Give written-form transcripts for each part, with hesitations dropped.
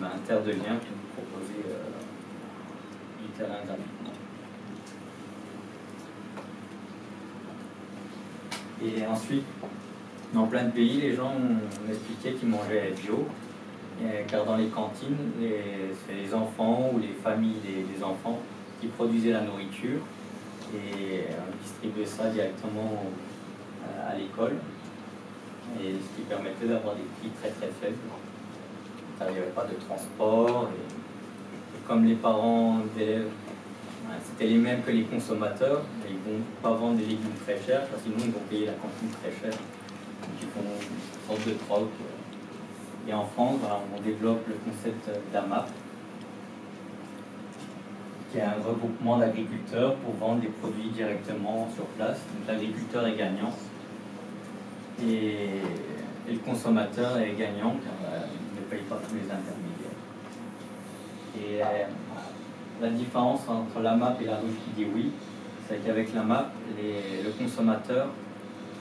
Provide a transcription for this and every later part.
un terre de liens pour nous proposer du terrain gratuitement. Et ensuite, dans plein de pays, les gens m'expliquaient qu'ils mangeaient bio, car dans les cantines, c'est les enfants ou les familles des enfants qui produisaient la nourriture et distribuaient ça directement à l'école, et ce qui permettait d'avoir des prix très très faibles. Il n'y avait pas de transport, et comme les parents d'élèves, c'était les mêmes que les consommateurs, ils ne vont pas vendre des légumes très chers, parce que sinon ils vont payer la cantine très chère. Donc ils font une sorte de troc. Et en France, voilà, on développe le concept d'AMAP, qui est un regroupement d'agriculteurs pour vendre des produits directement sur place. Donc l'agriculteur est gagnant et le consommateur est gagnant car il ne paye pas tous les intermédiaires. Et la différence entre l'AMAP et la ruche qui dit oui, c'est qu'avec l'AMAP, le consommateur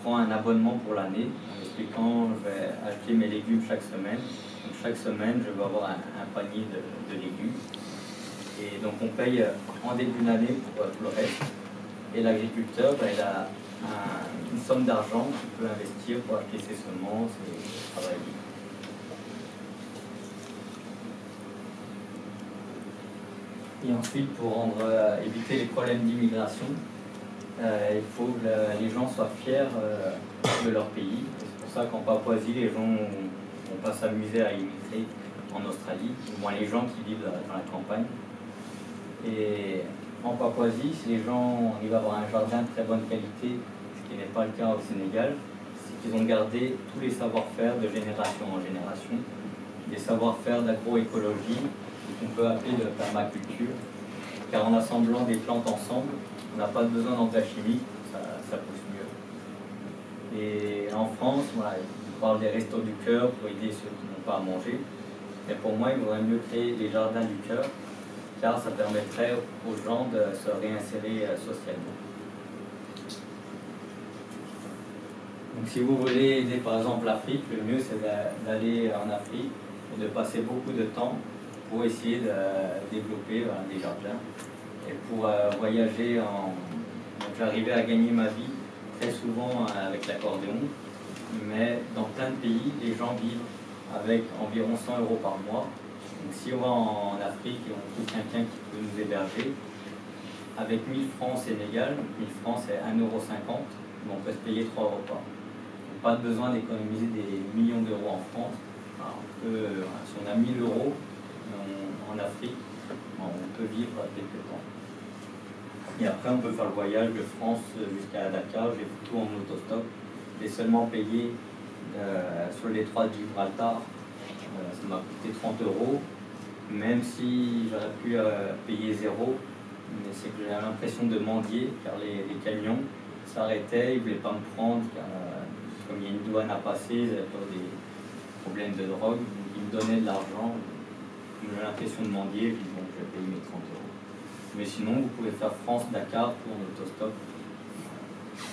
prend un abonnement pour l'année en expliquant je vais acheter mes légumes chaque semaine. Donc chaque semaine, je vais avoir un panier de légumes. Et donc on paye en début d'année pour le reste. Et l'agriculteur, il a une somme d'argent qu'il peut investir pour acheter ses semences et travailler. Et ensuite, pour éviter les problèmes d'immigration, il faut que les gens soient fiers de leur pays. C'est pour ça qu'en Papouasie, les gens ne vont pas s'amuser à immigrer en Australie, au moins les gens qui vivent dans la campagne. Et en Papouasie, si les gens arrivent à avoir un jardin de très bonne qualité, ce qui n'est pas le cas au Sénégal, c'est qu'ils ont gardé tous les savoir-faire de génération en génération, des savoir-faire d'agroécologie, qu'on peut appeler de permaculture, car en assemblant des plantes ensemble, on n'a pas besoin d'engrais chimiques, ça pousse mieux. Et en France, voilà, on parle des restos du cœur pour aider ceux qui n'ont pas à manger. Mais pour moi, il vaudrait mieux créer des jardins du cœur, car ça permettrait aux gens de se réinsérer socialement. Donc si vous voulez aider par exemple l'Afrique, le mieux c'est d'aller en Afrique et de passer beaucoup de temps pour essayer de développer des jardins. Et pour voyager donc j'arrivais à gagner ma vie très souvent avec l'accordéon, mais dans plein de pays, les gens vivent avec environ 100 € par mois. Donc si on va en Afrique et on trouve quelqu'un qui peut nous héberger, avec 1000 francs au Sénégal, 1000 francs c'est 1,50 €, on peut se payer 3 repas. Donc, pas besoin d'économiser des millions d'euros en France. Alors, si on a 1000 € en Afrique, on peut vivre quelques temps. Et après, on peut faire le voyage de France jusqu'à Dakar. J'ai fait tout en autostop. J'ai seulement payé sur les 3 de Gibraltar. Ça m'a coûté 30 €, même si j'aurais pu payer 0. Mais c'est que j'avais l'impression de mendier, car les camions s'arrêtaient, ils ne voulaient pas me prendre, car comme il y a une douane à passer, ils avaient peur des problèmes de drogue, donc ils me donnaient de l'argent. J'avais l'impression de mendier, puis bon, je vais payer mes 30 €. Mais sinon, vous pouvez faire France-Dakar pour en autostop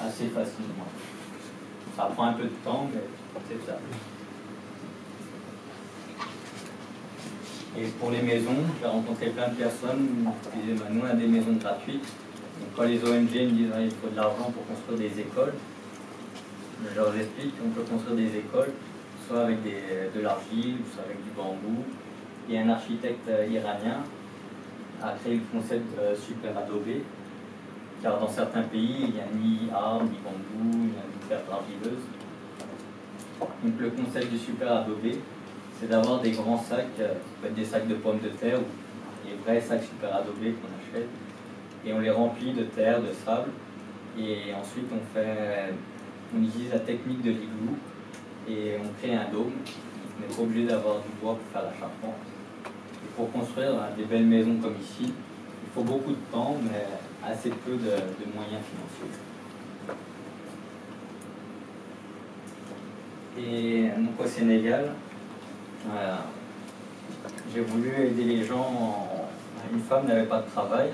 assez facilement. Ça prend un peu de temps, mais c'est ça. Et pour les maisons, j'ai rencontré plein de personnes qui disaient nous on a des maisons gratuites. Donc quand les ONG me disent il faut de l'argent pour construire des écoles, je leur explique qu'on peut construire des écoles soit avec de l'argile, soit avec du bambou. Il y a un architecte iranien a créé le concept super adobé, car dans certains pays il n'y a ni arbre, ni bambou, ni terre argileuse. Donc le concept du super adobé, c'est d'avoir des grands sacs, ça peut être des sacs de pommes de terre ou les vrais sacs super adobés qu'on achète, et on les remplit de terre, de sable, et ensuite on utilise la technique de l'igloo et on crée un dôme. On n'est pas obligé d'avoir du bois pour faire la charpente. Et pour construire des belles maisons comme ici, il faut beaucoup de temps, mais assez peu de moyens financiers. Et donc au Sénégal, j'ai voulu aider les gens. Une femme n'avait pas de travail,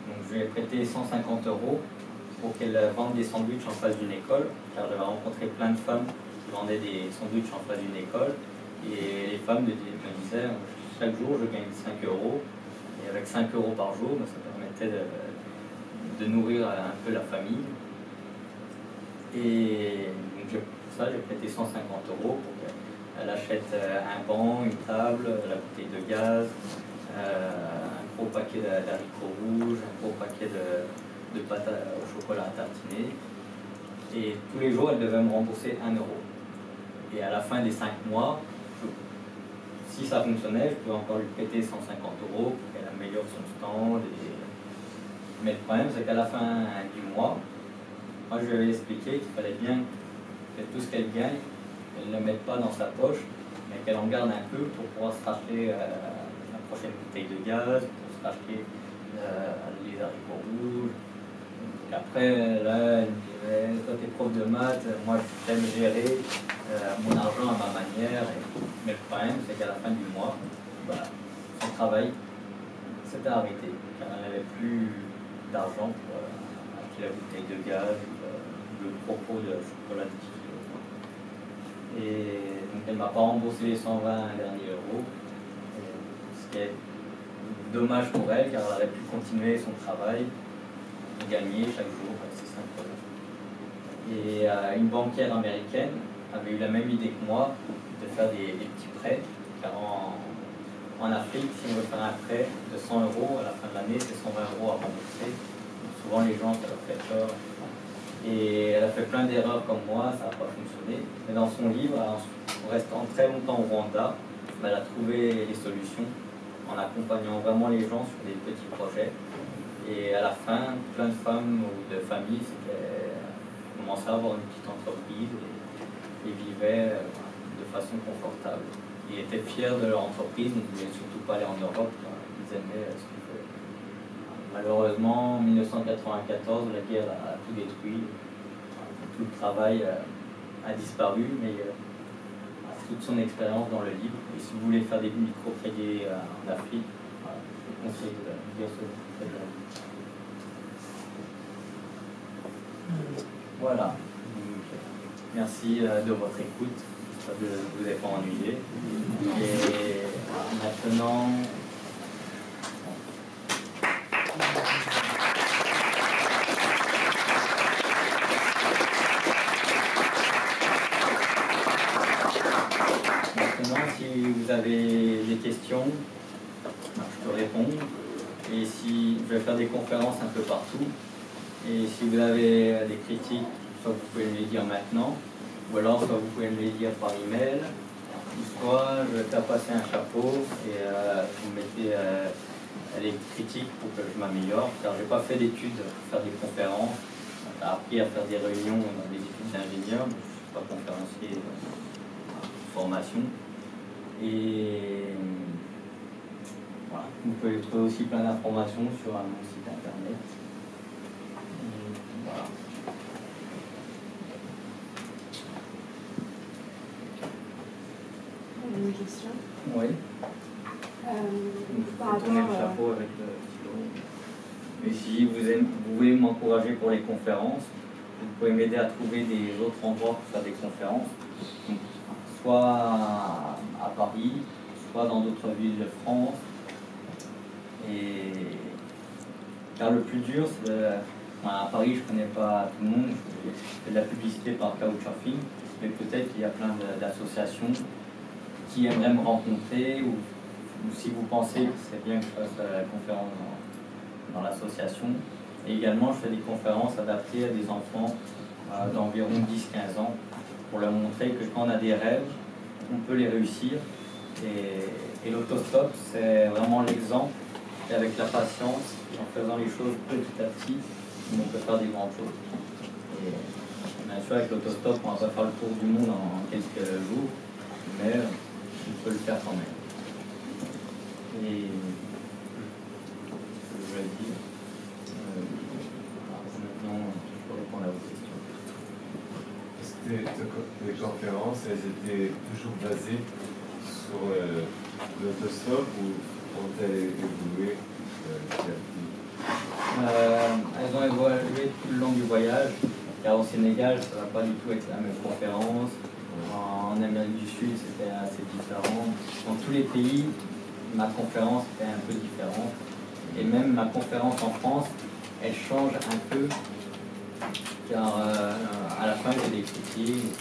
donc je lui ai prêté 150 € pour qu'elle vende des sandwichs en face d'une école, car j'avais rencontré plein de femmes qui vendaient des sandwichs en face d'une école, et les femmes me disaient chaque jour, je gagne 5 euros. Et avec 5 euros par jour, ça permettait de nourrir un peu la famille. Et donc pour ça, j'ai prêté 150 euros pour qu'elle achète un banc, une table, la bouteille de gaz, un gros paquet d'haricots rouges, un gros paquet de pâtes au chocolat à tartiner. Et tous les jours, elle devait me rembourser 1 euro. Et à la fin des 5 mois, si ça fonctionnait, je pouvais encore lui prêter 150 euros pour qu'elle améliore son stand. Mais le problème, c'est qu'à la fin du mois, moi je lui avais expliqué qu'il fallait bien que tout ce qu'elle gagne, elle ne le mette pas dans sa poche, mais qu'elle en garde un peu pour pouvoir se racheter la prochaine bouteille de gaz, pour se racheter les haricots rouges. Donc après, là, elle me disait, toi t'es prof de maths, moi j'aime gérer mon argent à ma manière. Mais le problème, c'est qu'à la fin du mois, son travail s'était arrêté, car elle n'avait plus d'argent pour acheter la bouteille de gaz, le propos de chocolat de 10 kilos. Et donc elle ne m'a pas remboursé les 120 derniers euros, ce qui est dommage pour elle, car elle aurait pu continuer son travail et gagner chaque jour ses 5 euros. Et une banquière américaine avait eu la même idée que moi, de faire des petits prêts, car en Afrique, si on veut faire un prêt de 100 euros, à la fin de l'année, c'est 120 euros à rembourser. Donc souvent, les gens, ça leur fait peur. Et elle a fait plein d'erreurs comme moi, ça n'a pas fonctionné. Mais dans son livre, en restant très longtemps au Rwanda, elle a trouvé les solutions en accompagnant vraiment les gens sur des petits projets. Et à la fin, plein de femmes ou de familles commençaient à avoir une petite entreprise et vivaient de façon confortable. Ils étaient fiers de leur entreprise, ils ne voulaient surtout pas aller en Europe, ils aimaient ce qu'ils faisaient. Malheureusement, en 1994, la guerre a tout détruit, tout le travail a disparu, mais toute son expérience dans le livre. Et si vous voulez faire des microcrédits en Afrique, je vous conseille de lire ce livre. Voilà. Merci de votre écoute. J'espère que je ne vous ai pas ennuyé. Et maintenant... Si vous avez des questions, je peux répondre. Et si je vais faire des conférences un peu partout. Et si vous avez des critiques, soit vous pouvez me les dire maintenant, ou alors soit vous pouvez me les dire par email, ou soit je vais faire passer un chapeau et vous mettez les critiques pour que je m'améliore. Car je n'ai pas fait d'études pour faire des conférences. J'ai appris à faire des réunions dans des études d'ingénieur, mais je ne suis pas conférencier de formation. Et voilà, vous pouvez trouver aussi plein d'informations sur mon site internet. Et voilà. Une question. Oui. Par rapport tourner le chapeau avec le stylo. Et si vous voulez m'encourager pour les conférences, vous pouvez m'aider à trouver des autres endroits pour faire des conférences. Donc, soit à Paris, soit dans d'autres villes de France. Et car le plus dur, c'est à Paris, je ne connais pas tout le monde, je fais de la publicité par Couchsurfing, mais peut-être qu'il y a plein d'associations qui aimeraient me rencontrer, ou si vous pensez que c'est bien que je fasse la conférence dans l'association. Et également, je fais des conférences adaptées à des enfants d'environ 10-15 ans, pour leur montrer que quand on a des rêves, on peut les réussir. Et l'autostop, c'est vraiment l'exemple. Et avec la patience, en faisant les choses petit à petit, on peut faire des grandes choses. Et bien sûr, avec l'autostop, on ne va pas faire le tour du monde en quelques jours, mais on peut le faire quand même. Et ce que je voulais dire, maintenant, je peux répondre à vos questions. Est-ce que les conférences, elles étaient toujours basées sur l'autostop ou ont-elles évolué elles ont évolué tout le long du voyage, car au Sénégal, ça ne va pas du tout être la même conférence. En Amérique du Sud, c'était assez différent. Dans tous les pays, ma conférence était un peu différente. Et même ma conférence en France, elle change un peu, car à la fin, j'ai des critiques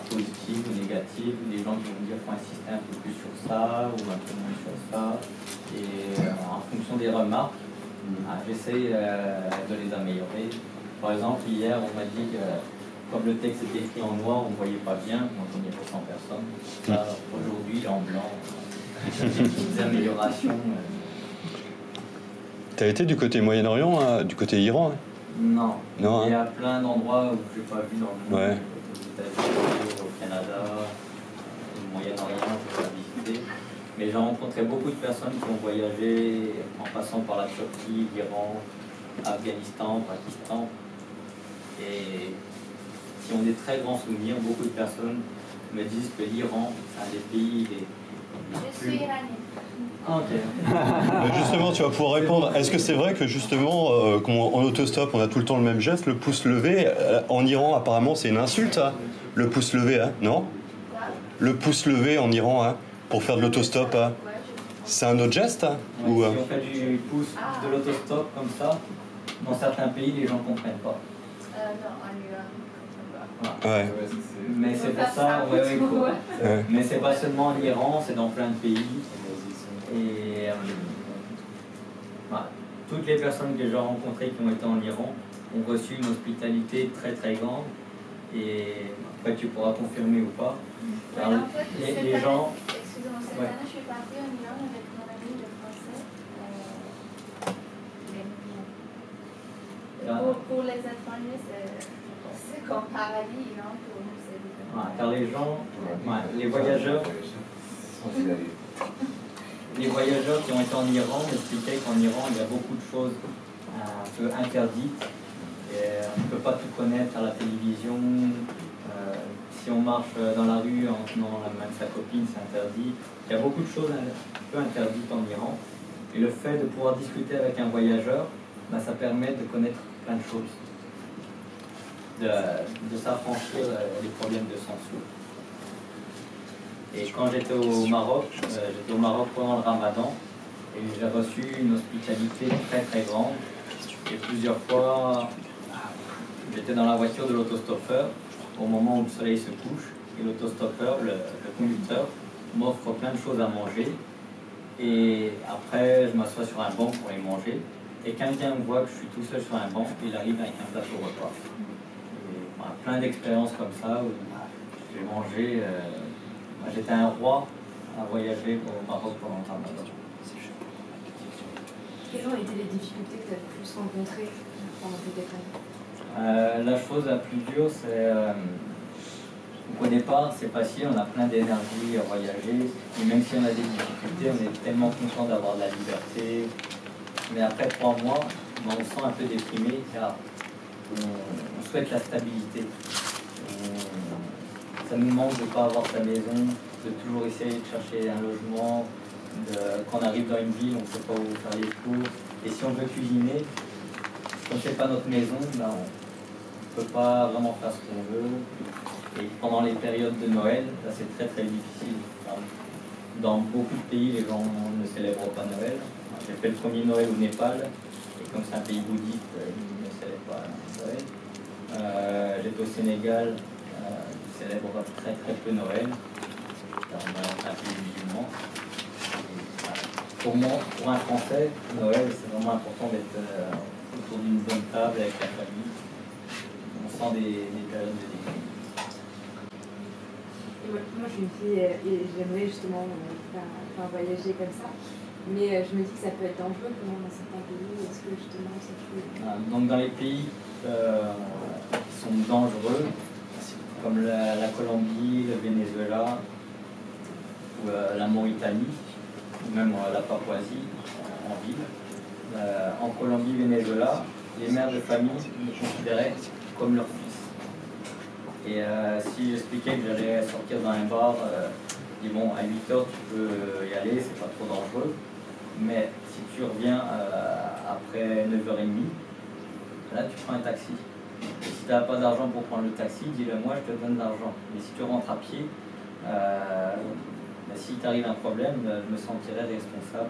positives ou négatives, des gens qui vont me dire qu'il faut insister un peu plus sur ça ou un peu moins sur ça. Et en fonction des remarques, j'essaie de les améliorer. Par exemple, hier, on m'a dit que comme le texte était écrit en noir, on ne voyait pas bien, donc on y avait 100 personnes. Là, aujourd'hui, il est en blanc. Des petites améliorations. Tu as été du côté Moyen-Orient, du côté Iran? Non. Non, il y a plein d'endroits où je n'ai pas vu dans le monde. Ouais. Aux États-Unis, au Canada, au Moyen-Orient, je n'ai pas visité. Mais j'ai rencontré beaucoup de personnes qui ont voyagé en passant par la Turquie, l'Iran, Afghanistan, Pakistan. Et qui ont des très grands souvenirs. Beaucoup de personnes me disent que l'Iran, c'est un des pays Je suis iranienne. Ah, ok. Justement, tu vas pouvoir répondre. Est-ce que c'est vrai que justement, en autostop, on a tout le temps le même geste, le pouce levé? En Iran, apparemment, c'est une insulte, hein, le pouce levé, hein, non? Le pouce levé en Iran, hein, pour faire de l'autostop, hein. C'est un autre geste, hein, Ouais, ou, si on fait du pouce de l'autostop comme ça, dans certains pays, les gens ne comprennent pas. Non, en Iran. Voilà. Ouais. Mais c'est pour ça, Ouais. Mais c'est pas seulement en Iran, c'est dans plein de pays. Et voilà. Toutes les personnes que j'ai rencontrées qui ont été en Iran ont reçu une hospitalité très très grande. Et après, tu pourras confirmer ou pas. Alors, en fait, les gens. Excusez-moi, cette année, je suis partie en Iran avec mon ami le français. Pour les étrangers, c'est comme paradis, non? Pour nous, c'est différent. Car les gens, les voyageurs. Les voyageurs qui ont été en Iran m'expliquaient qu'en Iran, il y a beaucoup de choses un peu interdites. Et on ne peut pas tout connaître à la télévision. Si on marche dans la rue en tenant la main de sa copine, c'est interdit. Il y a beaucoup de choses un peu interdites en Iran. Et le fait de pouvoir discuter avec un voyageur, ça permet de connaître plein de choses. De s'affranchir des problèmes de censure. Et quand j'étais au Maroc pendant le Ramadan, et j'ai reçu une hospitalité très très grande. Et plusieurs fois, j'étais dans la voiture de l'autostoppeur au moment où le soleil se couche, et l'autostoppeur, le conducteur, m'offre plein de choses à manger. Et après, je m'assois sur un banc pour les manger. Et quelqu'un voit que je suis tout seul sur un banc, il arrive avec un plateau repas. Et, plein d'expériences comme ça où j'ai mangé. J'étais un roi à voyager au Maroc pendant le Ramadan. Quelles ont été les difficultés que tu as le plus rencontrées pendant tes déplacements? La chose la plus dure, c'est au départ, c'est facile, on a plein d'énergie à voyager, et même si on a des difficultés, on est tellement content d'avoir de la liberté. Mais après 3 mois, on se sent un peu déprimé car on souhaite la stabilité. Ça nous manque de ne pas avoir sa maison, de toujours essayer de chercher un logement. Quand on arrive dans une ville, on ne sait pas où faire les courses. Et si on veut cuisiner, comme ce n'est pas notre maison, on ne peut pas vraiment faire ce qu'on veut. Et pendant les périodes de Noël, c'est très très difficile. Dans beaucoup de pays, les gens ne célèbrent pas Noël. J'ai fait le premier Noël au Népal, et comme c'est un pays bouddhiste, ils ne célèbrent pas Noël. J'étais au Sénégal, ils célèbrent très très peu Noël, car on est un pays musulman. Pour moi, pour un Français, Noël, c'est vraiment important d'être autour d'une bonne table avec la famille. On sent des périodes de déclin. Moi, je suis une fille et j'aimerais justement faire voyager comme ça. Mais je me dis que ça peut être dangereux pour moi dans certains pays. Est-ce que justement ça peut... Donc dans les pays qui sont dangereux, comme la Colombie, le Venezuela, ou la Mauritanie, ou même la Papouasie en ville. En Colombie, Venezuela, les mères de famille me considéraient comme leur fils. Et si j'expliquais que j'allais sortir dans un bar, je dis bon, à 8h tu peux y aller, c'est pas trop dangereux. Mais si tu reviens après 9h30, là tu prends un taxi. Et si tu n'as pas d'argent pour prendre le taxi, dis-le moi, je te donne de l'argent. Mais si tu rentres à pied, Mais si t'arrive un problème, je me sentirais responsable.